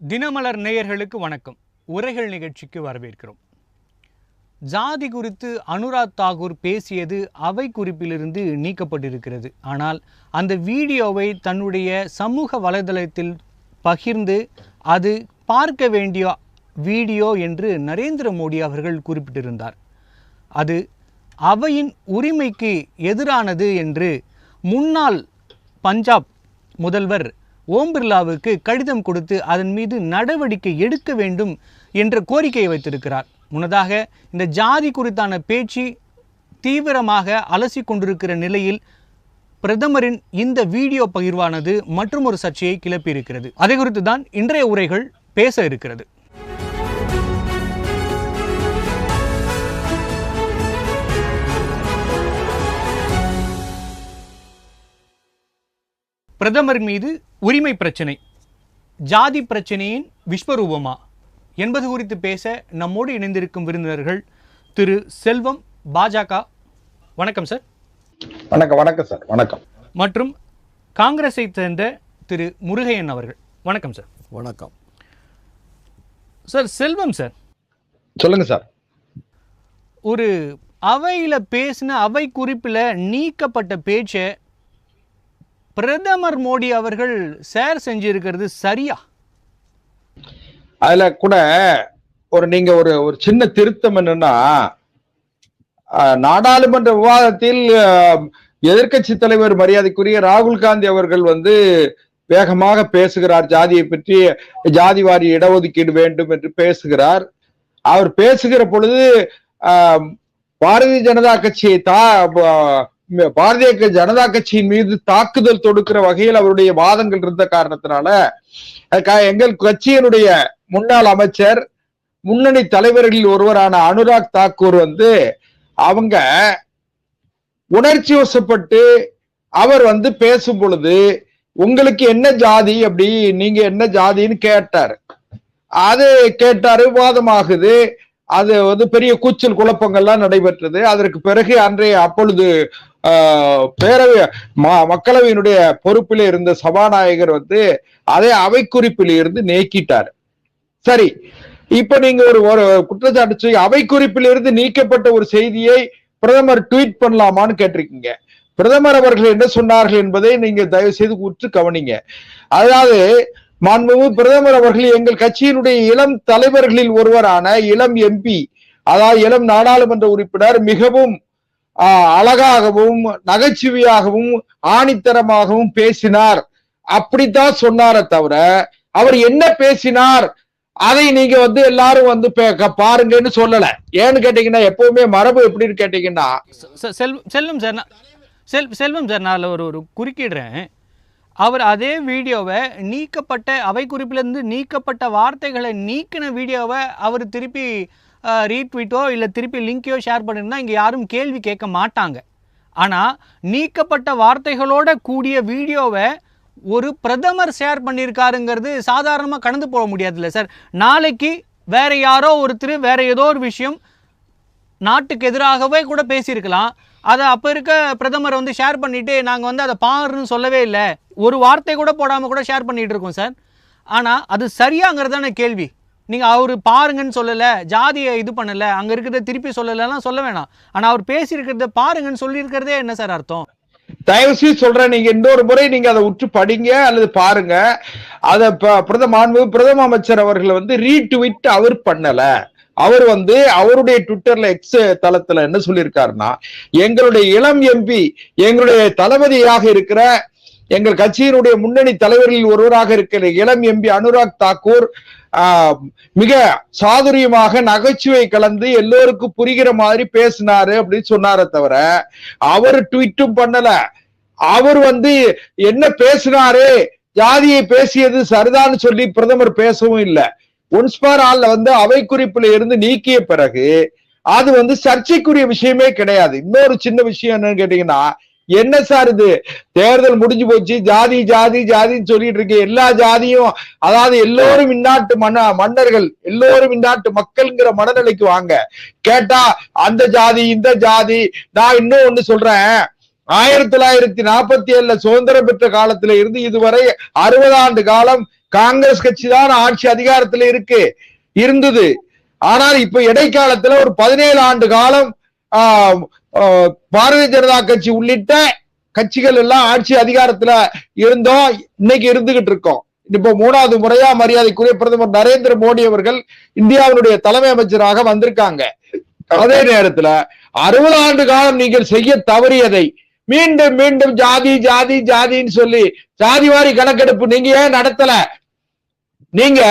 தினமலர் நேயர்களுக்கு வணக்கம். உரைகள் நிகழ்ச்சிக்கு வரவேற்கிறோம். ஜாதி குறித்து அனுராக் தாக்கூர் பேசியது அவை குறிப்பிலிருந்து நீக்கப்பட்டிருக்கிறது. ஆனால் அந்த வீடியோவை தன்னுடைய சமூக வலைதளத்தில் பகிர்ந்து அது பார்க்க வேண்டிய வீடியோ என்று நரேந்திர மோடி அவர்கள் குறிப்பிட்டிருந்தார். அது அவையின் உரிமைக்கு எதிரானது என்று முன்னாள் பஞ்சாப் முதல்வர் ஓம் பிர்லாவுக்கு கடிதம் கொடுத்து அதன் மீது நடவடிக்கை எடுக்க வேண்டும் என்ற கோரிக்கையை வைத்திருக்கிறார். முன்னதாக இந்த ஜாதி குறித்தான பேச்சு தீவிரமாக அலசி கொண்டிருக்கிற நிலையில் பிரதமரின் இந்த வீடியோ பகிர்வானது மற்றும் ஒரு சர்ச்சையை கிளப்பியிருக்கிறது. அதை குறித்து தான் இன்றைய உரைகள் பேச இருக்கிறது. பிரதமர் மீது உரிமை பிரச்சனை, ஜாதி பிரச்சனையின் விஸ்வரூபமா என்பது குறித்து பேச நம்மோடு இணைந்திருக்கும் விருந்தினர்கள் திரு செல்வம், பாஜக. வணக்கம் சார். வணக்கம் சார். வணக்கம். மற்றும் காங்கிரஸை சேர்ந்த திரு முருகையன் அவர்கள். வணக்கம் சார். வணக்கம் சார். செல்வம் சார், சொல்லுங்க சார். ஒரு அவையில் பேசின அவை குறிப்பில் நீக்கப்பட்ட பேச்சை பிரதமர் மோடி அவர்கள் ஷேர் செஞ்சிருக்கிறது சரியா? அதுல கூட நீங்க ஒரு சின்ன திருத்தம் என்னன்னா, நாடாளுமன்ற விவாதத்தில் எதிர்க்கட்சி தலைவர் மரியாதைக்குரிய ராகுல் காந்தி அவர்கள் வேகமாக பேசுகிறார். ஜாதியை பற்றி, ஜாதிவாரி இடஒதுக்கீடு வேண்டும் என்று பேசுகிறார். அவர் பேசுகிற பொழுது பாரதிய ஜனதா கட்சியின் மீது தாக்குதல் தொடுக்கிற வகையில் அவருடைய வாதங்கள் இருந்த காரணத்தினால எங்கள் கட்சியினுடைய முன்னாள் அமைச்சர், முன்னணி தலைவர்களில் ஒருவரான அனுராக் தாக்கூர் அவங்க உணர்ச்சி வசப்பட்டு அவர் பேசும் பொழுது உங்களுக்கு என்ன ஜாதி, அப்படி நீங்க என்ன ஜாதின்னு கேட்டாரு. அது கேட்டாரு, விவாதமாகுது. அது பெரிய கூச்சல் குழப்பங்கள்லாம் நடைபெற்றது. அதற்கு பிறகு அப்பொழுது மக்களவையினுடைய பொறுப்பில் இருந்த சபாநாயகர் அதே அவை குறிப்பில் இருந்து நீக்கிட்டார். சரி, இப்ப நீங்க ஒரு குற்றச்சாட்டு, அவை குறிப்பில் இருந்து நீக்கப்பட்ட ஒரு செய்தியை பிரதமர் ட்வீட் பண்ணலாமான்னு கேட்டிருக்கீங்க. பிரதமர் அவர்கள் என்ன சொன்னார்கள் என்பதை நீங்க தயவு செய்து உற்று கவனிங்க. அதாவது, மாண்புமிகு பிரதமர் அவர்கள் எங்கள் கட்சியினுடைய இளம் தலைவர்களில் ஒருவரான இளம் எம்பி, அதாவது இளம் நாடாளுமன்ற உறுப்பினர், மிகவும் அழகாகவும் நகைச்சுவையாகவும் ஆணித்தரமாகவும் பேசினார், அப்படித்தான் சொன்னார தவிர அவர் என்ன பேசினார் அதை நீங்க எல்லாரும் பாருங்கன்னு சொல்லல. ஏன்னு கேட்டீங்கன்னா, எப்பவுமே மரபு எப்படின்னு கேட்டீங்கன்னா, செல்வம் சார், நான் ஒரு குறுக்கிடுறேன். அவர் அதே வீடியோவை நீக்கப்பட்ட அவை குறிப்பிலிருந்து நீக்கப்பட்ட வார்த்தைகளை நீக்கின வீடியோவை அவர் திருப்பி ரீட்வீட்டோ இல்லை திருப்பி லிங்கையோ ஷேர் பண்ணியிருந்தால் இங்கே யாரும் கேள்வி கேட்க மாட்டாங்க. ஆனால் நீக்கப்பட்ட வார்த்தைகளோட கூடிய வீடியோவை ஒரு பிரதமர் ஷேர் பண்ணியிருக்காருங்கிறது சாதாரணமாக கடந்து போக முடியாதுல்ல சார். நாளைக்கு வேற யாரோ ஒருத்தர் வேற ஏதோ ஒரு விஷயம் நாட்டுக்கு எதிராகவே கூட பேசியிருக்கலாம். அதை அப்போ இருக்க பிரதமர் ஷேர் பண்ணிவிட்டு நாங்கள் அதை பாருன்னு சொல்லவே இல்லை, ஒரு வார்த்தை கூட போடாமல் கூட ஷேர் பண்ணிகிட்டு இருக்கோம் சார். ஆனால் அது சரியாங்கிறதான கேள்வி. நீங்கள் அவர் பாருங்கன்னு சொல்லலை, ஜாதியை இது பண்ணலை, அங்கே இருக்கிறத திருப்பி சொல்லலைலாம் சொல்ல வேணாம். ஆனால் அவர் பேசியிருக்கிறத பாருங்கன்னு சொல்லியிருக்கிறதே என்ன சார் அர்த்தம்? தயவுசெய்து சொல்றேன், நீங்க இன்னொரு முறை நீங்க அதை உற்று படிங்க அல்லது பாருங்க. அதை பிரதம அமைச்சர் அவர்கள் ரீட்வீட் அவர் பண்ணல. அவர் அவருடைய ட்விட்டர்ல எக்ஸ் தளத்துல என்ன சொல்லியிருக்காருன்னா, எங்களுடைய இளம் எம்பி, எங்களுடைய தளபதியாக இருக்கிற எங்கள் கட்சியினுடைய முன்னணி தலைவர்களில் ஒருவராக இருக்கிற இளம் எம்பி அனுராக் தாக்கூர் மிக சாதுரியமாக நகைச்சுவை கலந்து எல்லோருக்கும் புரிகிற மாதிரி பேசினாரு அப்படின்னு சொன்னாரே தவிர அவர் ட்வீட்டும் பண்ணல. அவர் என்ன பேசினாரு, ஜாதியை பேசியது சரிதான்னு சொல்லி பிரதமர் பேசவும் இல்லை. ஒன்ஸ் ஃபார் ஆல் அவை குறிப்பில் இருந்து நீக்கிய பிறகு அது சர்ச்சைக்குரிய விஷயமே கிடையாது. இன்னொரு சின்ன விஷயம் என்னன்னு கேட்டீங்கன்னா, என்ன சார் இது, தேர்தல் முடிஞ்சு போச்சு, ஜாதி ஜாதி ஜாதின்னு சொல்லிட்டு இருக்கு. எல்லா ஜாதியும், அதாவது எல்லோரும் இந்நாட்டு மன்னர்கள், எல்லோரும் இந்நாட்டு மக்கள்ங்கிற மனநிலைக்கு வாங்க. கேட்டா அந்த ஜாதி இந்த ஜாதி. நான் இன்னும் ஒண்ணு சொல்றேன், 1947 சுதந்திரம் பெற்ற காலத்துல இருந்து இதுவரை 60 ஆண்டு காலம் காங்கிரஸ் கட்சி தான் ஆட்சி அதிகாரத்துல இருந்தது. ஆனால் இப்ப இடைக்காலத்துல ஒரு 17 ஆண்டு காலம் பாரதிய ஜனதா கட்சி உள்ளிட்ட கட்சிகள் எல்லாம் ஆட்சி அதிகாரத்துல இருந்தோம், இன்னைக்கு இருந்துகிட்டு இருக்கோம். இப்போ 3வது முறையா மரியாதைக்குரிய பிரதமர் நரேந்திர மோடி அவர்கள் இந்தியாவினுடைய தலைமை அமைச்சராக வந்திருக்காங்க. அதே நேரத்துல 60 ஆண்டு காலம் நீங்கள் செய்ய தவறியதை மீண்டும் மீண்டும் ஜாதி ஜாதி ஜாதின்னு சொல்லி ஜாதிவாரி கணக்கெடுப்பு நீங்க ஏன் நடத்தல? நீங்க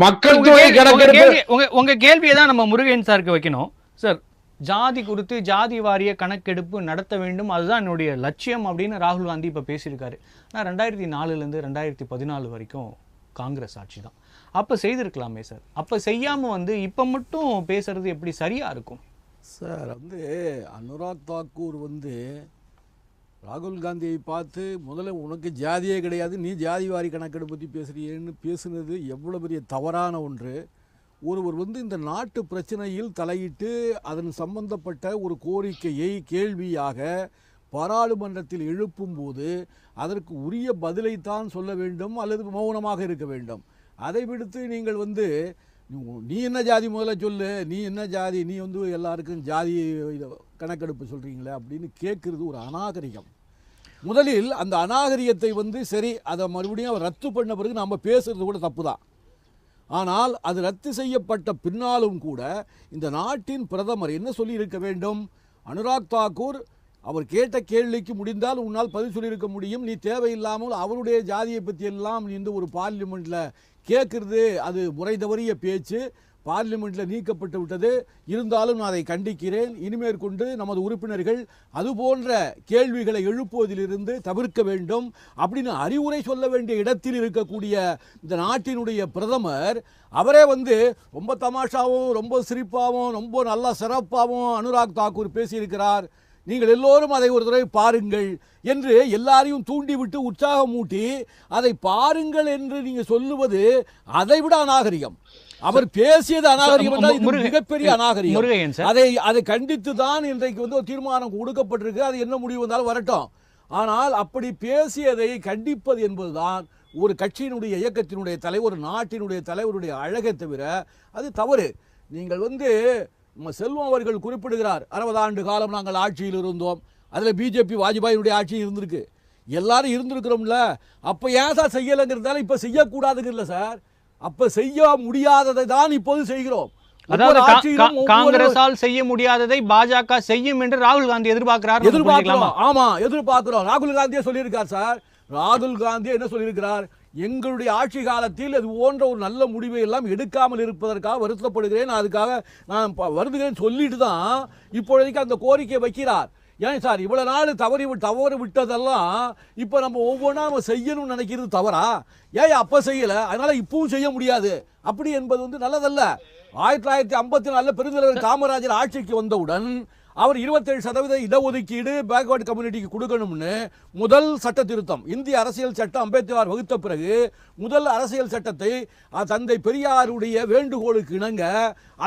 மக்கள் தொகை கணக்கெடுப்பு உங்க கேள்வியை தான் நம்ம முருகன் சாருக்கு வைக்கணும். சார், ஜாதி குறித்து ஜாதி வாரிய கணக்கெடுப்பு நடத்த வேண்டும், அதுதான் என்னுடைய லட்சியம் அப்படின்னு ராகுல் காந்தி இப்ப பேசியிருக்காரு. ஆனால் 2004 2014 வரைக்கும் காங்கிரஸ் ஆட்சி தான். அப்ப செய்திருக்கலாமே சார். அப்ப செய்யாம இப்ப மட்டும் பேசுறது எப்படி சரியா இருக்கும் சார்? அனுராக் தாக்கூர் ராகுல் காந்தியை பார்த்து முதல்ல உனக்கு ஜாதியே கிடையாது, நீ ஜாதி வாரி கணக்கெடுப்பு பற்றி பேசுறியேன்னு பேசுனது எவ்வளோ பெரிய தவறான ஒன்று. ஒருவர் இந்த நாட்டு பிரச்சனையில் தலையிட்டு அதன் சம்பந்தப்பட்ட ஒரு கோரிக்கையை கேள்வியாக பாராளுமன்றத்தில் எழுப்பும்போது அதற்கு உரிய பதிலைத்தான் சொல்ல வேண்டும் அல்லது மௌனமாக இருக்க வேண்டும். அதை விடுத்து நீங்கள் நீ என்ன ஜாதி முதல்ல சொல்லு, நீ என்ன ஜாதி, நீ எல்லாருக்கும் ஜாதி கணக்கெடுப்பு சொல்கிறீங்களே அப்படின்னு கேட்குறது ஒரு அநாகரிகம். முதலில் அந்த அநாகரிகத்தை சரி, அதை மறுபடியும் ரத்து பண்ண பிறகு நம்ம பேசுறது கூட தப்பு தான். ஆனால் அது ரத்து செய்யப்பட்ட பின்னாலும் கூட இந்த நாட்டின் பிரதமர் என்ன சொல்லியிருக்க வேண்டும்? அனுராக் தாக்கூர் அவர் கேட்ட கேள்விக்கு முடிந்தால் உன்னால் பதில் சொல்லியிருக்க முடியும், நீ தேவையில்லாமல் அவருடைய ஜாதியை பற்றி எல்லாம் நீ ஒரு பார்லிமெண்ட்டில் கேட்குறது அது முறை தவறிய பேச்சு, பார்லிமெண்ட்டில் நீக்கப்பட்டு விட்டது. இருந்தாலும் நான் அதை கண்டிக்கிறேன். இனிமேற்கொண்டு நமது உறுப்பினர்கள் அதுபோன்ற கேள்விகளை எழுப்புவதிலிருந்து தவிர்க்க வேண்டும் அப்படின்னு அறிவுரை சொல்ல வேண்டிய இடத்தில் இருக்கக்கூடிய இந்த நாட்டினுடைய பிரதமர் அவரே ரொம்ப தமாஷாவும் ரொம்ப சிரிப்பாகவும் ரொம்ப நல்ல சிறப்பாகவும் அனுராக் தாக்கூர் பேசியிருக்கிறார், நீங்கள் எல்லோரும் அதை ஒரு தடவை பாருங்கள் என்று எல்லாரையும் தூண்டிவிட்டு உற்சாகம் மூட்டி அதை பாருங்கள் என்று நீங்கள் சொல்லுவது அதை விட அநாகரிகம். அவர் பேசியது அநாகரிகம், மிகப்பெரிய அநாகரிகம். அதை கண்டித்து தான் இன்றைக்கு ஒரு தீர்மானம் கொடுக்கப்பட்டிருக்கு. அது என்ன முடிவு வந்தாலும் வரட்டும். ஆனால் அப்படி பேசியதை கண்டிப்பது என்பதுதான் ஒரு கட்சியினுடைய இயக்கத்தினுடைய தலைவர், நாட்டினுடைய தலைவருடைய அழகை தவிர அது தவறு. நீங்கள் செல்வம் அவர்கள் குறிப்பிடுகிறார், 60 ஆண்டு காலம் நாங்கள் ஆட்சியில் இருந்தோம், அதில் பிஜேபி வாஜ்பாயினுடைய ஆட்சியும் இருந்திருக்கு, எல்லாரும் இருந்திருக்கிறோம்ல, அப்போ ஏன் சார் செய்யலைங்கிறதால இப்போ செய்யக்கூடாதுங்கல்ல சார், அப்போ செய்ய முடியாததை தான் இப்போது செய்கிறோம். அதாவது காங்கிரஸால் செய்ய முடியாததை பாஜக செய்யும் என்று ராகுல் காந்தி எதிர்பார்க்கிறோம். ஆமா, எதிர்பார்க்கிறோம். ராகுல் காந்தியே சொல்லியிருக்கார் சார். ராகுல் காந்தி என்ன சொல்லியிருக்கிறார்? எங்களுடைய ஆட்சி காலத்தில் அது போன்ற ஒரு நல்ல முடிவை எல்லாம் எடுக்காமல் இருப்பதற்காக வருத்தப்படுகிறேன், அதுக்காக நான் வருதுகிறேன் சொல்லிட்டு தான் இப்பொழுதைக்கு அந்த கோரிக்கையை வைக்கிறார். ஏன் சார் இவ்வளவு நாள் தவறு விட்டதெல்லாம் இப்போ நம்ம ஒவ்வொன்றா நம்ம செய்யணும்னு நினைக்கிறது தவறா? ஏன் அப்போ செய்யலை, அதனால இப்பவும் செய்ய முடியாது அப்படி என்பது நல்லதல்ல. 1954 பெருந்தலைவர் காமராஜர் ஆட்சிக்கு வந்தவுடன் அவர் 27% இடஒதுக்கீடு பேக்வர்டு கம்யூனிட்டிக்கு கொடுக்கணும்னு முதல் சட்ட திருத்தம், இந்திய அரசியல் சட்டம் அம்பேத்கர் வகுத்த பிறகு முதல் அரசியல் சட்டத்தை தந்தை பெரியாருடைய வேண்டுகோளுக்கு இணங்க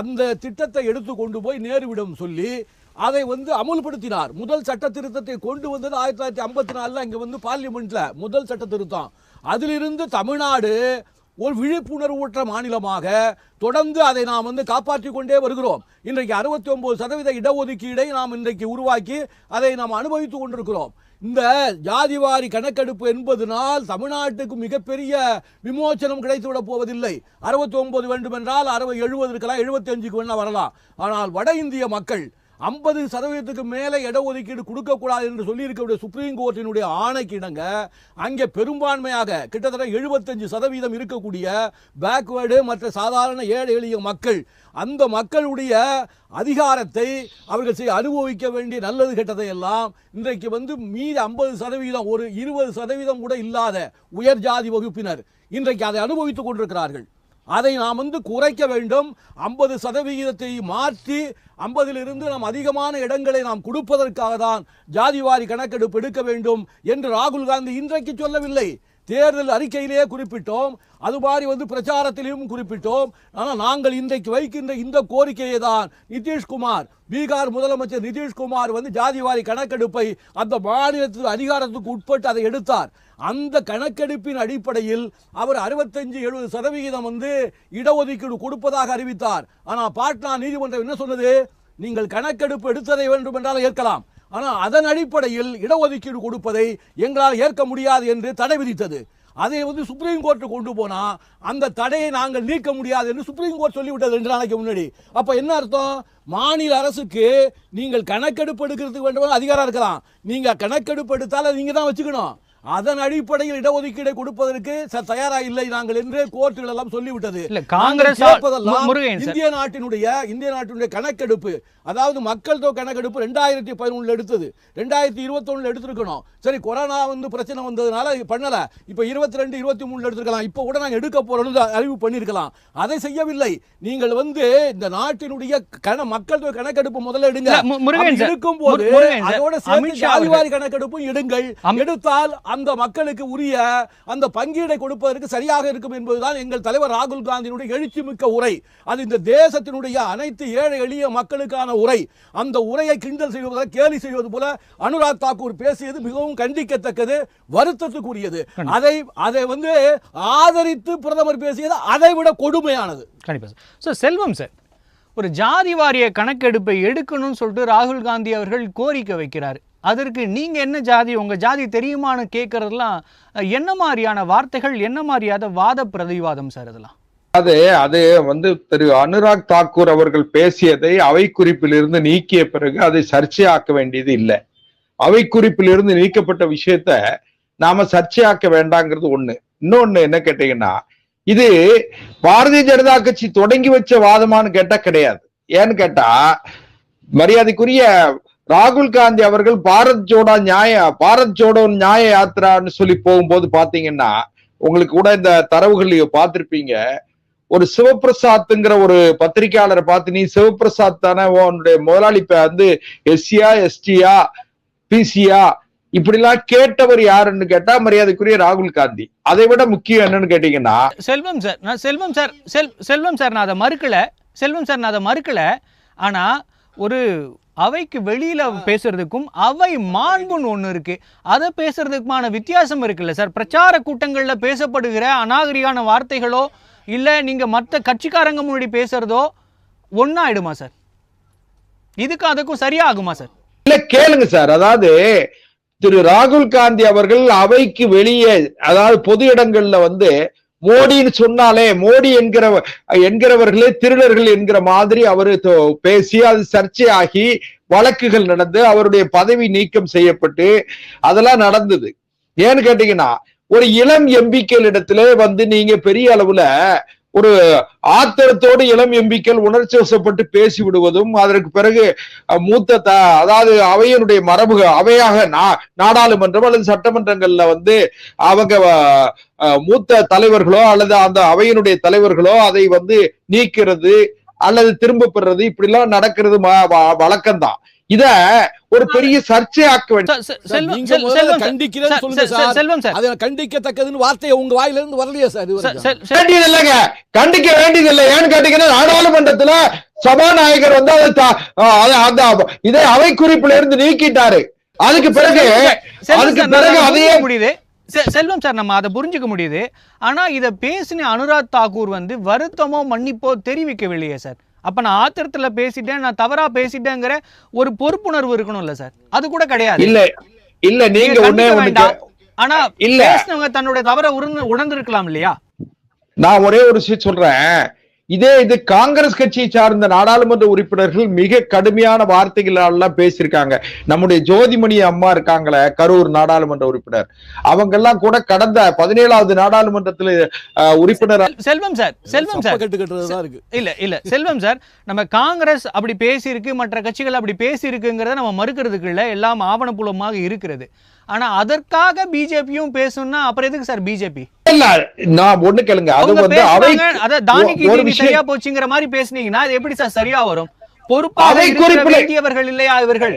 அந்த திட்டத்தை எடுத்து கொண்டு போய் நேருவிடம் சொல்லி அதை அமுல்படுத்தினார். முதல் சட்ட திருத்தத்தை கொண்டு வந்தது 1954 இங்கே பார்லிமெண்ட்ல முதல் சட்ட திருத்தம். அதிலிருந்து தமிழ்நாடு ஒரு விழிப்புணர்வற்ற மாநிலமாக தொடர்ந்து அதை நாம் காப்பாற்றிக் கொண்டே வருகிறோம். இன்றைக்கு 69% இடஒதுக்கீடை நாம் இன்றைக்கு உருவாக்கி அதை நாம் அனுபவித்துக் கொண்டிருக்கிறோம். இந்த ஜாதிவாரி கணக்கெடுப்பு என்பதனால் தமிழ்நாட்டுக்கு மிகப்பெரிய விமோச்சனம் கிடைத்துவிடப் போவதில்லை. 69 வேண்டுமென்றால் 70 இருக்கலாம், 75க்கு வேணா வரலாம். ஆனால் வட இந்திய மக்கள் 50% மேலே இடஒதுக்கீடு கொடுக்கக்கூடாது என்று சொல்லியிருக்கக்கூடிய சுப்ரீம் கோர்ட்டினுடைய ஆணைக்கு இணங்க அங்கே பெரும்பான்மையாக கிட்டத்தட்ட 75% இருக்கக்கூடிய பேக்வேர்டு மற்ற சாதாரண ஏழை எளிய மக்கள், அந்த மக்களுடைய அதிகாரத்தை அவர்கள் அனுபவிக்க வேண்டிய நல்லது கெட்டதை எல்லாம் இன்றைக்கு மீதி 50%, ஒரு 20% கூட இல்லாத உயர் ஜாதி வகுப்பினர் இன்றைக்கு அதை அனுபவித்துக் கொண்டிருக்கிறார்கள். அதை நாம் குறைக்க வேண்டும். 50% மாற்றி 50லிருந்து நாம் அதிகமான இடங்களை நாம் கொடுப்பதற்காக தான் ஜாதிவாரி கணக்கெடுப்பு எடுக்க வேண்டும் என்று ராகுல் காந்தி இன்றைக்கு சொல்லவில்லை. தேர்தல் அறிக்கையிலேயே குறிப்பிட்டோம், அது மாதிரி பிரச்சாரத்திலையும் குறிப்பிட்டோம். ஆனால் நாங்கள் இன்றைக்கு வைக்கின்ற இந்த கோரிக்கையை தான் நிதிஷ்குமார், பீகார் முதலமைச்சர் நிதிஷ்குமார் ஜாதிவாரி கணக்கெடுப்பை அந்த மாநிலத்தின் அதிகாரத்துக்கு உட்பட்டு அதை எடுத்தார். அந்த கணக்கெடுப்பின் அடிப்படையில் அவர் 65-70% இடஒதுக்கீடு கொடுப்பதாக அறிவித்தார். ஆனால் பாட்னா நீதிமன்றம் என்ன சொன்னது? நீங்கள் கணக்கெடுப்பு எடுத்ததை வேண்டும் என்றால் ஏற்கலாம், ஆனால் அதன் அடிப்படையில் இடஒதுக்கீடு கொடுப்பதை எங்களால் ஏற்க முடியாது என்று தடை விதித்தது. அதை சுப்ரீம் கோர்ட்டு கொண்டு போனா அந்த தடையை நாங்கள் நீக்க முடியாது என்று சுப்ரீம் கோர்ட் சொல்லிவிட்டது 2 நாளைக்கு முன்னாடி. அப்ப என்ன அர்த்தம்? மாநில அரசுக்கு நீங்கள் கணக்கெடுப்பு எடுக்கிறதுக்கு வேண்டும் அதிகாரம் இருக்கலாம், நீங்க கணக்கெடுப்பு எடுத்தாலும் நீங்க தான் வச்சுக்கணும். அதன் அடிப்படையில் இடஒதுக்கீடை கொடுப்பதற்கு தயாராக இல்லை நாங்கள் என்று கோர்ட்டுகள் எல்லாம் சொல்லிவிட்டது. இந்திய நாட்டினுடைய கணக்கெடுப்பு, அதாவது மக்கள் தொகை கணக்கெடுப்பு 2011 எடுத்தது, 2021 எடுத்திருக்கணும். சரி, கொரோனா பிரச்சனை வந்ததுனால பண்ணல, இப்ப 22, 23 எடுத்திருக்கலாம். இப்ப கூட நாங்கள் எடுக்க போறோம் அறிவு பண்ணிருக்கலாம். அதை செய்யவில்லை. நீங்கள் இந்த நாட்டினுடைய மக்கள் தொகை கணக்கெடுப்பு முதல்ல எடுங்க. இருக்கும் போது அதோட சேர்த்து ஜாதிவாரி கணக்கெடுப்பும் எடுங்கள். எடுத்தால் அந்த மக்களுக்கு உரிய அந்த பங்கீடை கொடுப்பதற்கு சரியாக இருக்கும் என்பதுதான் எங்கள் தலைவர் ராகுல் காந்தியினுடைய எழுச்சி மிக்க உரை. அது இந்த தேசத்தினுடைய அனைத்து ஏழை எளிய மக்களுக்கான உரை. அந்த உரையை கிண்டல் செய்வது, கேலி செய்வது போல அனுராக் தாக்கூர் பேசியது மிகவும் கண்டிக்கத்தக்கது, வருத்தத்துக்குரியது. அதை ஆதரித்து பிரதமர் பேசியது அதை விட கொடுமையானது. கண்டிப்பா. செல்வம் சார், ஒரு ஜாதி வாரிய கணக்கெடுப்பை எடுக்கணும்னு சொல்லிட்டு ராகுல் காந்தி அவர்கள் கோரிக்கை வைக்கிறார். அதற்கு நீங்க என்ன ஜாதி, உங்க ஜாதி தெரியுமான்னு கேட்கறதுலாம் என்ன மாதிரியான வார்த்தைகள், என்ன மாதிரியான வாத பிரதிவாதம் சார் இதெல்லாம்? அது திரு அனுராக் தாக்கூர் அவர்கள் பேசியதை அவை குறிப்பிலிருந்து நீக்கிய பிறகு அதை சர்ச்சையாக்க வேண்டியது இல்லை. அவை குறிப்பிலிருந்து நீக்கப்பட்ட விஷயத்த நாம சர்ச்சையாக்க வேண்டாங்கிறது ஒண்ணு. இன்னொன்னு என்ன கேட்டீங்கன்னா, இது பாரதிய ஜனதா கட்சி தொடங்கி வச்ச வாதமானு கேட்டா கிடையாது. ஏன்னு கேட்டா, மரியாதைக்குரிய ராகுல் காந்தி அவர்கள் பாரத் ஜோடோ நியாய யாத்திரான்னு சொல்லி போகும்போது பாத்தீங்கன்னா, உங்களுக்கு கூட இந்த தரவுகள் பார்த்திருப்பீங்க. ஒரு சிவபிரசாத்ங்கிற ஒரு பத்திரிகையாளரை பார்த்து, நீ சிவபிரசாத் தானே, உன்னுடைய முதலாளி எஸ்சியா எஸ்டியா பிசியா இப்படிலாம் கேட்டவர் யாருன்னு கேட்டா மரியாதைக்குரிய ராகுல் காந்தி. அதை விட முக்கியம் என்னன்னு கேட்டீங்கன்னா, செல்வம் சார் நான் அதை மறுக்கல. ஆனா ஒரு அவைக்கு வெளியில பேசுறதுக்கும் அவை மாண்புன்னு ஒண்ணு இருக்கு, அதை பேசுறதுக்குமான வித்தியாசம் இருக்குல்ல சார். பிரச்சார கூட்டங்கள்ல பேசப்படுகிற அநாகரிகமான வார்த்தைகளோ இல்ல நீங்க மற்ற கட்சிக்காரங்க முன்னாடி பேசுறதோ ஒன்னாயிடுமா சார்? இதுக்கு அதுக்கும் சரியா ஆகுமா சார்? இல்ல கேளுங்க சார். அதாவது திரு ராகுல் காந்தி அவர்கள் அவைக்கு வெளியே, அதாவது பொது இடங்கள்ல மோடின்னு சொன்னாலே மோடி என்கிறவர்களே திருடர்கள் என்கிற மாதிரி அவரு பேசி அது சர்ச்சையாகி வழக்குகள் நடந்து அவருடைய பதவி நீக்கம் செய்யப்பட்டு அதெல்லாம் நடந்தது. ஏன்னு கேட்டீங்கன்னா, ஒரு இளம் எம்பிக்கள் இடத்துல நீங்க பெரிய அளவுல ஒரு ஆத்திரத்தோடு இளம் எம்பிக்கள் உணர்ச்சி வசப்பட்டு பேசி விடுவதும், அதற்கு பிறகு மூத்த அதாவது அவையினுடைய மரபு அவையாக நாடாளுமன்றம் அல்லது சட்டமன்றங்கள்ல அவங்க மூத்த தலைவர்களோ அல்லது அந்த அவையினுடைய தலைவர்களோ அதை நீக்கிறது அல்லது திரும்ப பெறுறது, இப்படி எல்லாம் நடக்கிறது வழக்கம்தான். இத ஒரு பெரிய சர்ச்சையாக்க வேண்டும். கண்டிக்கத்தக்கதுன்னு வார்த்தையை உங்க வாயிலிருந்து வரலையே சார்? வேண்டியதில்லைங்க, கண்டிக்க வேண்டியதில்லை. ஏன்னு கேட்டீங்கன்னா, நாடாளுமன்றத்துல சபாநாயகர் இதை அவை குறிப்புல இருந்து நீக்கிட்டாரு. அதுக்கு பிறகு அதையே முடியுது. செல்வம் சார், நம்ம அதை புரிஞ்சுக்க முடியுது. ஆனா இதை பேசின அனுராக் தாக்கூர் வருத்தமோ மன்னிப்போ தெரிவிக்கவில்லையே சார். அப்ப நான் ஆத்திரத்துல பேசிட்டேன், நான் தவறா பேசிட்டேங்கிற ஒரு பொறுப்புணர்வு இருக்கணும்ல சார்? அது கூட கிடையாது. இல்ல நீங்க ஆனா பேசினவங்க தன்னுடைய தவற உணர்ந்திருக்கலாம் இல்லையா? நான் ஒரே ஒரு விஷயம் சொல்றேன். இது காங்கிரஸ் கட்சியை சார்ந்த நாடாளுமன்ற உறுப்பினர்கள் மிக கடுமையான வார்த்தைகளால் பேசியிருக்காங்க. நம்முடைய ஜோதிமணி அம்மா இருக்காங்களே, கரூர் நாடாளுமன்ற உறுப்பினர், அவங்க எல்லாம் கூட கடந்த 17வது நாடாளுமன்றத்தில் உறுப்பினர். செல்வம் சார் இல்ல செல்வம் சார், நம்ம காங்கிரஸ் அப்படி பேசியிருக்கு, மற்ற கட்சிகள் அப்படி பேசியிருக்குங்கிறத நம்ம மறுக்கிறதுக்கு இல்ல, எல்லாம் ஆவணபூர்வமாக இருக்கிறது. ஆனா அதற்காக பிஜேபியும் பேசணும்னா அப்புறம் எதுக்கு சார் பிஜேபி? இல்ல நான் ஒண்ணு கேளுங்க, சரியா போச்சுங்கிற மாதிரி பேசுனீங்கன்னா அது எப்படி சார் சரியா வரும்? பொறுப்பாக வேண்டியவர்கள் இல்லையா இவர்கள்?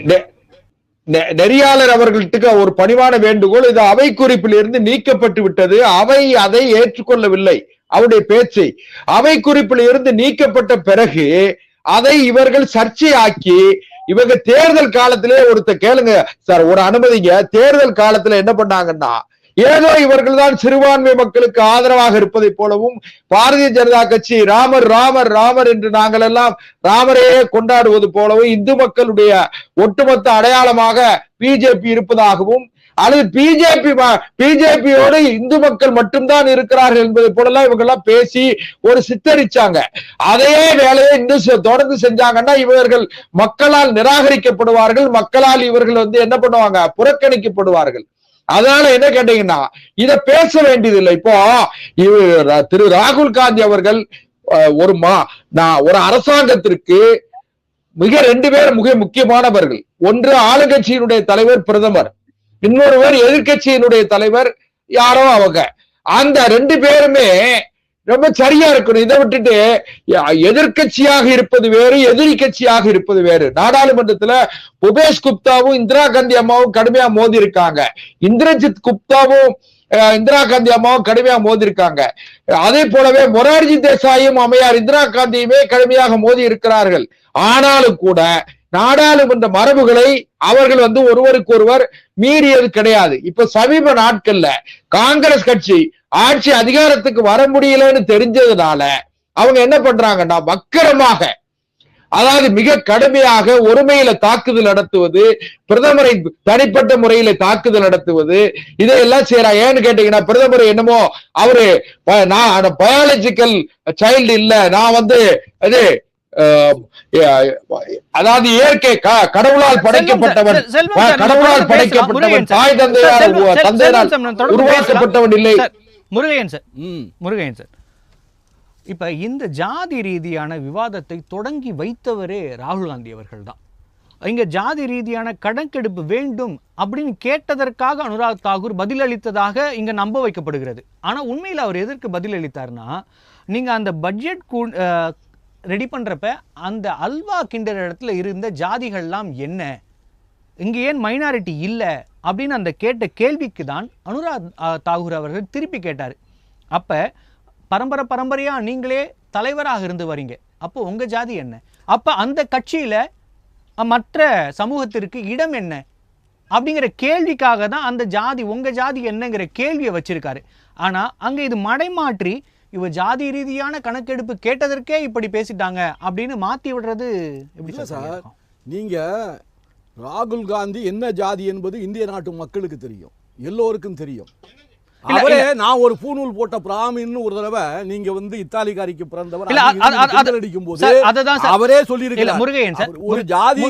நெறியாளர் அவர்களுக்கு ஒரு பணிவான வேண்டுகோள், இது அவை குறிப்பில் இருந்து நீக்கப்பட்டு விட்டது. அவை அதை ஏற்றுக்கொள்ளவில்லை. அவருடைய பேச்சை அவை குறிப்பில் இருந்து நீக்கப்பட்ட பிறகு அதை இவர்கள் சர்ச்சையாக்கி, இவங்க தேர்தல் காலத்திலே கேளுங்க சார், ஒரு அனுமதிங்க. தேர்தல் காலத்துல என்ன பண்ணாங்கன்னா, ஏதோ இவர்கள் தான் சிறுபான்மை மக்களுக்கு ஆதரவாக இருப்பதை போலவும், பாரதிய ஜனதா கட்சி ராமர் ராமர் ராமர் என்று நாங்கள் எல்லாம் ராமரையே கொண்டாடுவது போலவும், இந்து மக்களுடைய ஒட்டுமொத்த அடையாளமாக பிஜேபி இருப்பதாகவும், அல்லது பிஜேபியோடு இந்து மக்கள் மட்டும்தான் இருக்கிறார்கள் என்பதை போலலாம் இவங்க எல்லாம் பேசி ஒரு சித்தரிச்சாங்க. அதே வேலையை இன்னும் தொடர்ந்து செஞ்சாங்கன்னா இவர்கள் மக்களால் நிராகரிக்கப்படுவார்கள். மக்களால் இவர்கள் என்ன பண்ணுவாங்க, புறக்கணிக்கப்படுவார்கள். அதனால என்ன கேட்டீங்கன்னா, இத பேச வேண்டியதில்லை. இப்போ திரு ராகுல் காந்தி அவர்கள் ஒரு அரசாங்கத்திற்கு ரெண்டு பேர் மிக முக்கியமானவர்கள். ஒன்று ஆளுங்கட்சியினுடைய தலைவர் பிரதமர், இன்னொருவர் எதிர்கட்சியினுடைய தலைவர் யாரோ அவங்க. அந்த ரெண்டு பேருமே ரொம்ப சரியா இருக்கணும். இதை விட்டுட்டு எதிர்கட்சியாக இருப்பது வேறு, எதிரி கட்சியாக இருப்பது வேறு. நாடாளுமன்றத்துல புபேஷ் குப்தாவும் இந்திரா காந்தி அம்மாவும் கடுமையா மோதி இருக்காங்க. இந்திரஜித் குப்தாவும் இந்திரா காந்தி அம்மாவும் கடுமையா மோதி இருக்காங்க. அதே போலவே மொரார்ஜி தேசாயும் அம்மையார் இந்திரா காந்தியுமே கடுமையாக மோதி இருக்கிறார்கள். ஆனாலும் கூட நாடாளுமன்ற மரபுகளை அவர்கள் ஒருவருக்கு ஒருவர் மீறியது கிடையாது. இப்ப சமீப நாட்கள்ல காங்கிரஸ் கட்சி ஆட்சி அதிகாரத்துக்கு வர முடியலன்னு தெரிஞ்சதுனால அவங்க என்ன பண்றாங்கன்னா, வக்கரமாக, அதாவது மிக கடுமையாக ஒருமையில தாக்குதல் நடத்துவது, பிரதமரை தனிப்பட்ட முறையில தாக்குதல் நடத்துவது, இதையெல்லாம் செய்யறாங்க. ஏன்னு கேட்டீங்கன்னா, பிரதமர் என்னமோ அவரு பயாலஜிக்கல் சைல்டு இல்ல, நான் அதாவது இயற்கை கடவுளால் படைக்கப்பட்டவன், கடவுளால் படைக்கப்பட்டவன், தாய் தந்தையால் உருவாக்கப்பட்டவன் இல்லை. முருகையன் சார், இப்ப இந்த ஜாதி ரீதியான விவாதத்தை தொடங்கி வைத்தவரே ராகுல் காந்தி அவர்கள் தான். இங்க ஜாதி ரீதியான கணக்கெடுப்பு வேண்டும் அப்படின்னு கேட்டதற்காக அனுராக் தாக்கூர் பதிலளித்ததாக இங்க நம்ப வைக்கப்படுகிறது. ஆனா உண்மையில் அவர் எதற்கு பதிலளித்தார்னா, நீங்க அந்த பட்ஜெட் ரெடி பண்றப்ப அந்த அல்வா கிண்டர் இடத்துல இருந்த ஜாதிகள்லாம் என்ன, இங்க ஏன் மைனாரிட்டி இல்லை அப்படின்னு அந்த கேட்ட கேள்விக்கு தான் அனுராக் தாக்கூர் அவர்கள் திருப்பி கேட்டார். அப்ப பரம்பரையா நீங்களே தலைவராக இருந்து வரீங்க, அப்போ உங்க ஜாதி என்ன, அப்ப அந்த கட்சியில மற்ற சமூகத்திற்கு இடம் என்ன அப்படிங்கிற கேள்விக்காக தான் அந்த ஜாதி, உங்க ஜாதி என்னங்கிற கேள்வியை வச்சிருக்காரு. ஆனா அங்க இது மடைமாற்றி இவ ஜாதி ரீதியான கணக்கெடுப்பு கேட்டதற்கே இப்படி பேசிட்டாங்க அப்படின்னு மாத்தி விடுறது எப்படி சார்? நீங்க ராகுல் காந்தி என்ன ஜாதி என்பது இந்திய நாட்டு மக்களுக்கு தெரியும், எல்லோருக்கும் தெரியும். அவரே நான் ஒரு பூநூல் போட்ட பிராமின்னு ஒரு தடவை நீங்க இத்தாலிக்காரிக்கு பிறந்தவர் அடிக்கும் போது அவரே சொல்லியிருக்கிறார். முருகையன் சார், ஒரு ஜாதி,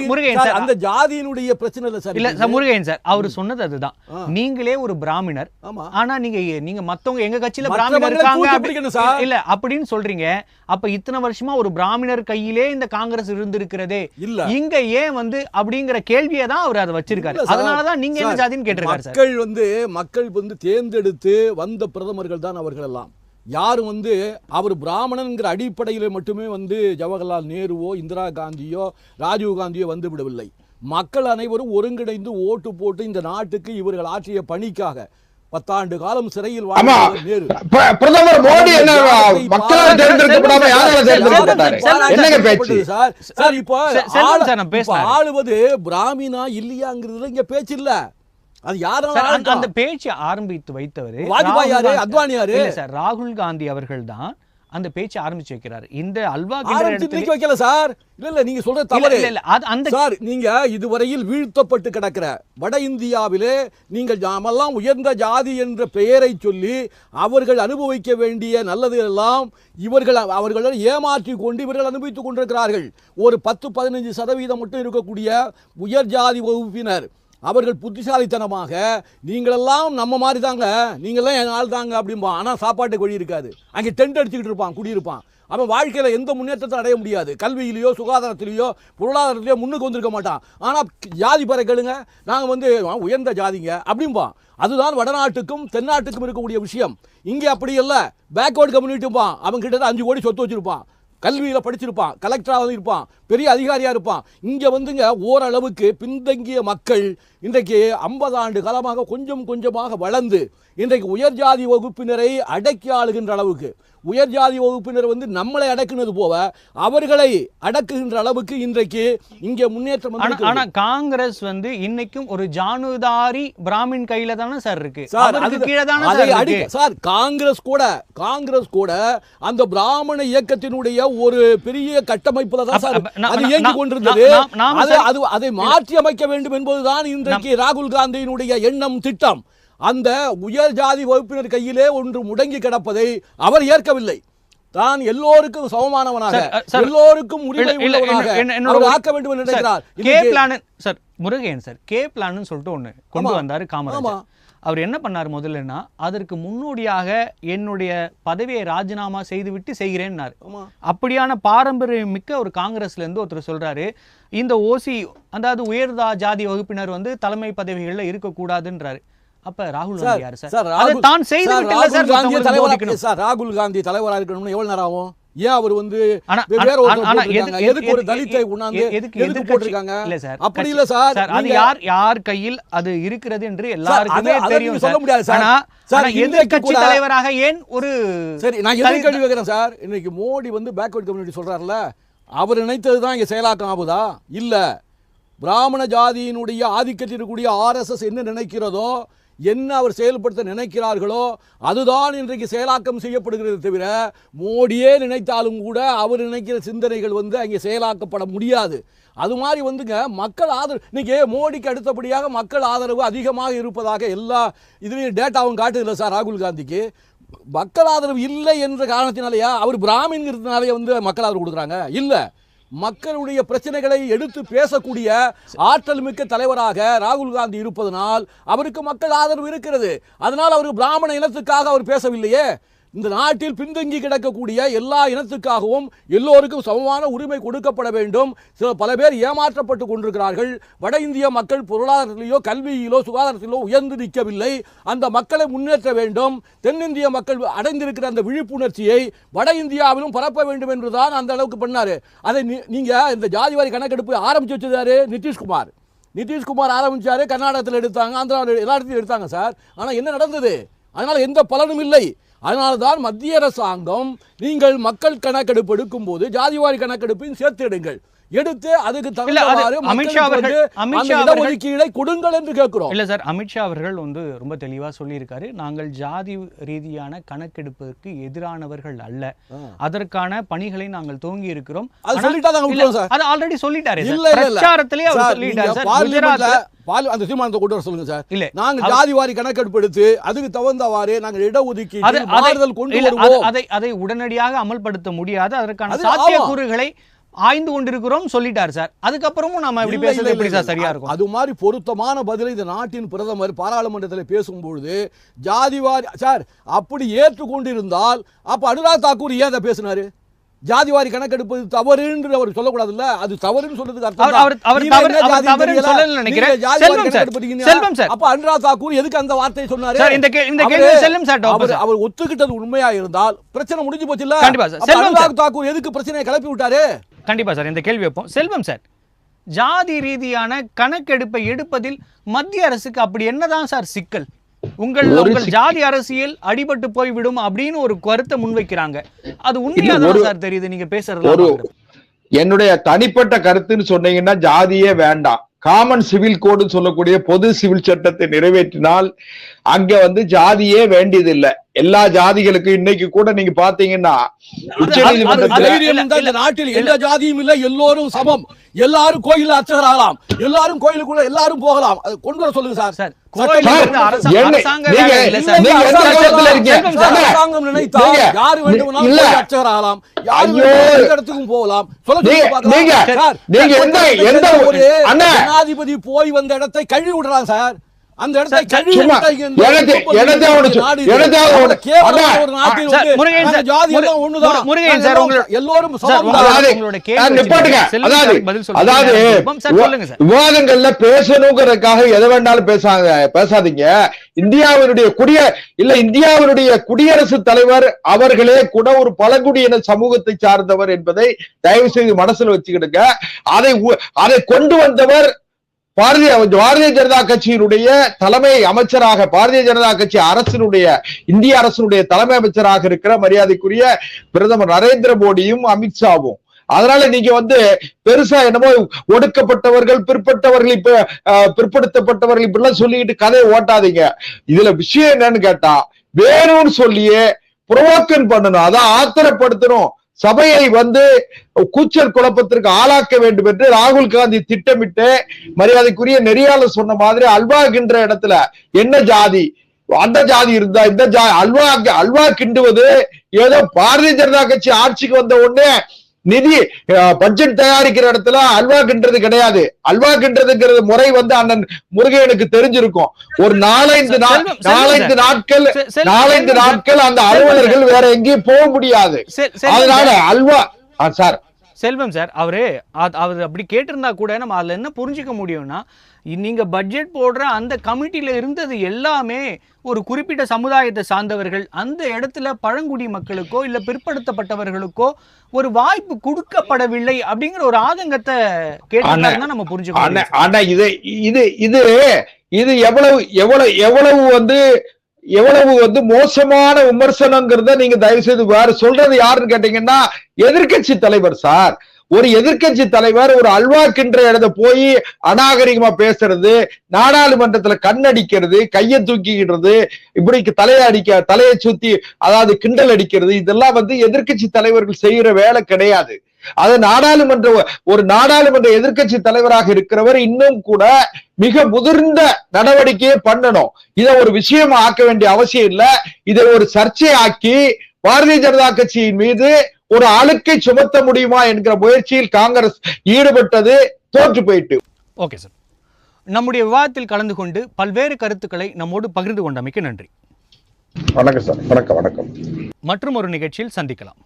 அந்த ஜாதியினுடைய பிரச்சனை இல்ல சார். இல்ல சார், முருகையன் சார் அவர் சொன்னது அதுதான். நீங்களே ஒரு பிராமணர், ஆனா நீங்க மத்தவங்க எங்க கட்சியில பிராமணர் இருக்காங்க இல்ல அப்படின்னு சொல்றீங்க. அப்ப இத்தனை வருஷமா ஒரு பிராமணர் கையிலே இந்த காங்கிரஸ் இருந்திருக்கிறதே இல்ல, இங்க ஏன் அப்படிங்கிற கேள்வியை தான் அவர் அதை வச்சிருக்காரு. அதனாலதான் நீங்க என்ன ஜாதின்னு கேட்டிருக்காரு. மக்கள் தேர்ந்தெடுத்து வந்த பிரதமர்கள் தான் அவர்கள் எல்லாம். யாரும் அவர் பிராமணன்கிற அடிப்படையில் மட்டுமே ஜவஹர்லால் நேருவோ இந்திரா காந்தியோ ராஜீவ் காந்தியோ வந்து விடவில்லை. மக்கள் அனைவரும் ஒருங்கிணைந்து ஓட்டு போட்டு இந்த நாட்டுக்கு இவர்கள் ஆற்றிய பணிக்காக 10 ஆண்டு காலம் சிறையில் நேரு பிரதமர் மோடி மக்களால் தேர்ந்தெடுக்கப்படாம யாரால தேர்ந்தெடுக்கப்பட்டாரு? என்னங்க பேச்சு சார்? இப்போ ஆளுவது பிராமினா இல்லையாங்கிறதுல இங்க பேச்சு இல்ல. அது யாரால அந்த பேச்சு ஆரம்பித்து வைத்தவர் வாஜ்பாய் யாரு, அத்வானி யாரு? இல்ல சார், ராகுல் காந்தி அவர்கள் தான் அந்த பேச்சு ஆரம்பிச்சு வைக்கிறார். இந்த அல்வா கிண்டர் வைக்கல சார். இல்ல நீங்க சொல்றது தவறு. அந்த சார், நீங்க இதுவரையில் வீழ்த்தப்பட்டு கிடக்கிற வட இந்தியாவிலே நீங்கள் நாமெல்லாம் உயர்ந்த ஜாதி என்ற பெயரை சொல்லி அவர்கள் அனுபவிக்க வேண்டிய நல்லது எல்லாம் அவர்களை ஏமாற்றி கொண்டு இவர்கள் அனுபவித்துக் கொண்டிருக்கிறார்கள். ஒரு 10-15% மட்டும் இருக்கக்கூடிய உயர் ஜாதி வகுப்பினர் அவர்கள் புத்திசாலித்தனமாக நீங்களெல்லாம் நம்ம மாதிரி தாங்க, நீங்களாம் என் ஆள் தாங்க அப்படிம்பா. ஆனால் சாப்பாட்டுக்கு வழி இருக்காது. அங்கே டென்ட் அடிச்சுக்கிட்டு இருப்பான், குடியிருப்பான். அவன் வாழ்க்கையில் எந்த முன்னேற்றத்தை அடைய முடியாது. கல்வியிலையோ சுகாதாரத்திலேயோ பொருளாதாரத்திலேயோ முன்னுக்கு வந்திருக்க மாட்டான். ஆனால் ஜாதி பறை கேளுங்க, நாங்கள் உயர்ந்த ஜாதிங்க அப்படிம்பா. அதுதான் வடநாட்டுக்கும் தென்னாட்டுக்கும் இருக்கக்கூடிய விஷயம். இங்கே அப்படி இல்லை. பேக்வர்டு கம்யூனிட்டிப்பான், அவன் கிட்ட 5 கோடி சொத்து வச்சிருப்பான். கல்வியில படிச்சிருப்பான், கலெக்டராக இருப்பான், பெரிய அதிகாரியா இருப்பான். இங்க வந்துங்க ஓரளவுக்கு பின்தங்கிய மக்கள் இன்றைக்கு 50 ஆண்டு காலமாக கொஞ்சம் கொஞ்சமாக வளர்ந்து இன்றைக்கு உயர் ஜாதி வகுப்பினரை அடக்கி ஆளுகின்ற அளவுக்கு, உயர் ஜாதி வகுப்பினர் வந்து நம்மளை அடக்குனது போக அவர்களை அடக்குகின்ற அளவுக்கு இன்றைக்கு இங்கே முன்னேற்றம். ஆனா காங்கிரஸ் வந்து இன்னைக்கும் ஒரு ஜானுதாரி பிராமின் கையில தானே சார் இருக்கு. சார் காங்கிரஸ் கூட அந்த பிராமண இயக்கத்தினுடைய ஒரு பெரிய கட்டமைப்புல தான் சார் அது இயங்கிக் கொண்டிருந்தது. அதை மாற்றி அமைக்க வேண்டும் என்பதுதான் இன்றைக்கு ராகுல் காந்தியினுடைய எண்ணம், திட்டம். அந்த உயர் ஜாதி வகுப்பினர் கையிலே ஒன்று முடங்கி கிடப்பதை அவர் ஏற்கவில்லை. தான் எல்லோருக்கும் சமமானவனாக, எல்லோருக்கும் உரிமை உள்ளவனாக ஆக்க வேண்டும் என்று நினைக்கிறார். Sir Murugan sir K plan சொல்லிட்டு ஒண்ணு கொண்டு வந்தாரு காமராஜர். அவர் என்ன பண்ணார் முதல்லன்னா, அதற்கு முன்னோடியாக என்னுடைய பதவியை ராஜினாமா செய்துவிட்டு செய்கிறேன்னாரு. அப்படியான பாரம்பரியம் மிக்க ஒரு காங்கிரஸ்ல இருந்து ஒருத்தர் சொல்றாரு, இந்த ஓசி அதாவது உயர் ஜாதி வகுப்பினர் வந்து தலைமை பதவிகள்ல இருக்கக்கூடாதுன்றாரு. அப்ப ராகுல் காந்தி யாரு சார்? தான் செய்து சார் ராகுல் காந்தி தலைவராக இருக்கணும்னு எவ்வளவு நேரம் ஆகும்? ஏன் அவர் வந்து எதுக்கு ஒரு தலித்தை உண்ணாந்து எதுக்கு போட்டிருக்காங்க? அப்படி இல்ல சார், அது யார் கையில் அது இருக்கிறது என்று எல்லாருக்குமே தெரியும். சொல்ல முடியாது சார். ஆனா எதிர்க்கட்சி தலைவராக ஏன் ஒரு சரி நான் எதிர்க்க கேள்வி வைக்கிறேன் சார். இன்னைக்கு மோடி வந்து பேக்வர்ட் கம்யூனிட்டி சொல்றாருல, அவர் நினைத்ததுதான் இங்க செயலாக்கம் ஆகுதா? இல்ல, பிராமண ஜாதியினுடைய ஆதிக்கத்தில் இருக்கக்கூடிய RSS என்ன நினைக்கிறதோ, என்ன அவர் செயல்படுத்த நினைக்கிறார்களோ அதுதான் இன்றைக்கு செயலாக்கம் செய்யப்படுகிறது தவிர, மோடியே நினைத்தாலும் கூட அவர் நினைக்கிற சிந்தனைகள் வந்து அங்கே செயலாக்கப்பட முடியாது. அது மாதிரி வந்துங்க மக்கள் ஆதரவு, இன்னைக்கு மோடிக்கு அடுத்தபடியாக மக்கள் ஆதரவு அதிகமாக இருப்பதாக எல்லா இதுலேயும் டேட்டாவும் காட்டுதில்லை சார். ராகுல் காந்திக்கு மக்கள் ஆதரவு இல்லை என்ற காரணத்தினாலேயா அவர் பிராமின்கிறதுனாலே வந்து மக்கள் ஆதரவு கொடுக்குறாங்க? இல்லை, மக்களுடைய பிரச்சனைகளை எடுத்து பேசக்கூடிய ஆற்றல் மிக்க தலைவராக ராகுல் காந்தி இருப்பதனால் அவருக்கு மக்கள் ஆதரவு இருக்கிறது. அதனால் அவர் பிராமண இனத்துக்காக அவர் பேசவில்லையே. இந்த நாட்டில் பின்தங்கி கிடக்கக்கூடிய எல்லா இனத்துக்காகவும் எல்லோருக்கும் சமமான உரிமை கொடுக்கப்பட வேண்டும். பல பேர் ஏமாற்றப்பட்டு கொண்டிருக்கிறார்கள். வட இந்திய மக்கள் பொருளாதாரத்திலோ கல்வியிலோ சுகாதாரத்திலோ உயர்ந்து நிற்கவில்லை. அந்த மக்களை முன்னேற்ற வேண்டும். தென்னிந்திய மக்கள் அடைந்திருக்கிற அந்த விழிப்புணர்ச்சியை வட இந்தியாவிலும் பரப்ப வேண்டும் என்றுதான் அந்த அளவுக்கு பண்ணாரு. அதை நீங்க இந்த ஜாதிவாரி கணக்கெடுப்பு ஆரம்பிச்சு வச்சது யாரு? நிதிஷ்குமார் ஆரம்பிச்சாரு. கர்நாடகத்தில் எடுத்தாங்க, ஆந்திராவில் எல்லா இடத்தையும் எடுத்தாங்க சார். ஆனால் என்ன நடந்தது? அதனால எந்த பலனும் இல்லை. அதனால்தான் மத்திய அரசாங்கம் நீங்கள் மக்கள் கணக்கெடுப்பு எடுக்கும் போது ஜாதிவாரி கணக்கெடுப்பையும் சேர்த்து எடுங்கள், எடுத்து அதுக்கு தகுந்தவாறு இடஒதுக்கீடை கொடுங்கள் என்று கேட்கிறோம். இல்ல சார், அமித்ஷா அவர்கள் வந்து ரொம்ப தெளிவா சொல்லியிருக்காரு, நாங்கள் ஜாதி ரீதியான கணக்கெடுப்புக்கு எதிரானவர்கள் அல்ல, அதற்கான பணிகளை நாங்கள் துவங்கி இருக்கிறோம். அது ஆல்ரெடி சொல்லிட்டாரு, பிரச்சாரத்திலே அவர் சொல்லிட்டாரு சார். அந்த தீர்மானத்தை கொண்டு வர சொல்லுங்க சார். இல்ல, நாங்க ஜாதிவாரி கணக்கெடுப்பு எடுத்து அதுக்கு தகுந்தவாறு நாங்கள் இடஒதுக்கீடு மாறுதல் கொண்டு வருவோம். அதை உடனடியாக அமல்படுத்த முடியாது, அதற்கான சாத்தியக்கூறுகளை ஆய்ந்து கொண்டிருக்கிறோம் சொல்லிட்டார் சார். அதுக்கப்புறமும் நாம இப்படி பேசுறது எப்படி சார் சரியா இருக்கும்? அது மாதிரி பொருத்தமான பதிலை இந்த நாட்டின் பிரதமர் பாராளுமன்றத்தில் பேசும்பொழுது ஜாதிவாரி சார் அப்படி ஏற்றுக்கொண்டிருந்தால் அப்ப அனுராக் தாக்கூர் ஏன் அதை பேசினாரு? ஜாதிவாரி கணக்கெடுப்பது தவறு என்று அவர் சொல்லக்கூடாதுல்ல, அது தவறுன்னு சொல்றதுக்கு அர்த்தம் அப்ப அனுராக் தாக்கூர் எதுக்கு அந்த வார்த்தையை சொன்னாரு? அவர் ஒத்துக்கிட்டது உண்மையா இருந்தால் பிரச்சனை முடிஞ்சு போச்சு இல்ல. அனுராக் தாக்கூர் எதுக்கு பிரச்சனையை கிளப்பி விட்டாரு? கண்டிப்பா சார் இந்த கேள்வி வைப்போம். செல்வம் சார், ஜாதி ரீதியான கணக்கெடுப்பை எடுப்பதில் மத்திய அரசுக்கு அப்படி என்னதான் சார் சிக்கல்? உங்கள் ஜாதி அரசியல் அடிபட்டு போய்விடும் அப்படின்னு ஒரு கருத்தை முன்வைக்கிறாங்க. அது உண்மையாதான் சார் தெரியுது நீங்க பேசுறது. என்னுடைய தனிப்பட்ட கருத்துன்னு சொன்னீங்கன்னா ஜாதியே வேண்டாம், காமன் சிவில் கோடு சொல்லக்கூடிய பொது சிவில் சட்டத்தை நிறைவேற்றினால் அங்க வந்து ஜாதியே வேண்டியதில்லை. எல்லா ஜாதிகளுக்கும் இன்னைக்கு கூட நீங்க பாத்தீங்கன்னா நாட்டில் எந்த ஜாதியும் இல்லை, எல்லோரும் சமம், எல்லாரும் கோயில் அர்ச்சகர் ஆகலாம், எல்லாரும் கோயிலுக்குள்ள எல்லாரும் போகலாம். அது கொண்டு வர சொல்லுங்க சார். சார் அரசாங்கம் நினைத்தால் யாரு வேண்டுமானாலும் அர்ச்சகர் ஆகலாம், யாரு இடத்துக்கும் போகலாம். ஜனாதிபதி போய் வந்த இடத்தை கழுவி விடுறாங்க சார். அந்த இடத்தை சார், கழுவி சும்மா விட்டா இங்க இந்த எனக்கு- முப்பது எனக்கு மில்லியன் அவனுக்கு- நாடு இது. எனக்கு அவனுக்கு- அந்த கேவலமான அதான். ஒரு நாட்டில் சார், வந்து முருகன் நாங்க சார், ஜாதி எல்லாம் ஒண்ணுதான். முருகன் நாங்க சார், எல்லாம் எல்லோரும் சார், சமம் உங்க- தான். அதாவது உங்களோட கேள்வி நிப்பாட்டுங்க. செல்வம் அதாவது சாருக்கு பதில் சொல்லுங்க. அதாவது சார், சொல்லுங்க சார். விவாதங்கள்ல பேசணுங்கிறதுக்காக எதை வேணாலும் பேசாதீங்க. இந்தியாவினுடைய குடியரசுத் தலைவர் அவர்களே கூட ஒரு பழங்குடியின சமூகத்தை சார்ந்தவர் என்பதை தயவு செய்து மனசுல வச்சுக்கிடுங்க. அதை கொண்டு வந்தவர் பாரதிய ஜனதா கட்சியினுடைய தலைமை அமைச்சராக, பாரதிய ஜனதா கட்சி இந்திய அரசினுடைய தலைமை அமைச்சராக இருக்கிற மரியாதைக்குரிய பிரதமர் நரேந்திர மோடியும் அமித்ஷாவும். அதனால நீங்க வந்து பெருசா என்னமோ ஒடுக்கப்பட்டவர்கள், பிற்பட்டவர்கள், பிற்படுத்தப்பட்டவர்கள் இப்படிலாம் சொல்லிக்கிட்டு கதையை ஓட்டாதீங்க. இதுல விஷயம் என்னன்னு கேட்டா, வேணும்னு சொல்லியே புரோக்கன் பண்ணணும், அதான் ஆத்திரப்படுத்தணும், சபையை வந்து கூச்சல் குழப்பத்திற்கு ஆளாக்க வேண்டும் என்று ராகுல் காந்தி திட்டமிட்டு மரியாதைக்குரிய நெறியாளர் சொன்ன மாதிரி அல்வாகின்ற இடத்துல என்ன ஜாதி, அந்த ஜாதி இருந்தா இந்த அல்வா கிண்டுவது ஏதோ பாரதிய ஜனதா கட்சி ஆட்சிக்கு வந்த உடனே நிதி பட்ஜெட் தயாரிக்கிற இடத்துல அல்வா கின்றது கிடையாது. அல்வா கின்றதுங்கிறது முறை வந்து அண்ணன் முருகனுக்கு தெரிஞ்சிருக்கும். ஒரு நாலஞ்சு நாட்கள் அந்த அலுவலர்கள் வேற எங்கேயும் போக முடியாது. அதனால அல்வா சார் செல்வம் சார், அவர் அப்படி கேட்டிருந்தா கூட நம்ம அதுல என்ன புரிஞ்சுக்க முடியும்னா, நீங்க பட்ஜெட் போடுற அந்த கமிட்டியில இருந்தது எல்லாமே ஒரு குறிப்பிட்ட சமுதாயத்தை சார்ந்தவர்கள். அந்த இடத்துல பழங்குடி மக்களுக்கோ இல்ல பிற்படுத்தப்பட்டவர்களுக்கோ ஒரு வாய்ப்பு கொடுக்கப்படவில்லை அப்படிங்கிற ஒரு ஆதங்கத்தை கேட்டாங்கன்னா நம்ம புரிஞ்சுக்கணும். ஆனா இது எவ்வளவு வந்து மோசமான விமர்சனங்கிறத நீங்க தயவு செய்து வேற சொல்றது யாருன்னு கேட்டீங்கன்னா எதிர்க்கட்சி தலைவர் சார். ஒரு எதிர்க்கட்சி தலைவர் ஒரு அல்வாக்கின்ற இடத்த போய் அநாகரிகமா பேசுறது, நாடாளுமன்றத்துல கண்ணடிக்கிறது, கையை தூக்கிக்கிறது, இப்படி தலையை சுத்தி அதாவது கிண்டல் அடிக்கிறது, இதெல்லாம் வந்து எதிர்க்கட்சி தலைவர்கள் செய்யற வேலை கிடையாது. அது நாடாளுமன்ற எதிர்க்கட்சி தலைவராக இருக்கிறவர் இன்னும் கூட மிக முதிர்ந்த நடவடிக்கையை பண்ணணும். இதை ஒரு விஷயம் ஆக்க வேண்டிய அவசியம் இல்ல. இதை ஒரு சர்ச்சையாக்கி பாரதிய ஜனதா கட்சியின் மீது ஒரு அழுக்கை சுமத்த முடியுமா என்கிற முயற்சியில் காங்கிரஸ் ஈடுபட்டது தோற்று போயிட்டு. ஓகே சார், நம்முடைய விவாதத்தில் கலந்து கொண்டு பல்வேறு கருத்துக்களை நம்மோடு பகிர்ந்து கொண்டமைக்கு நன்றி. வணக்கம் சார். வணக்கம். மற்றும் ஒரு நிகழ்ச்சியில் சந்திக்கலாம்.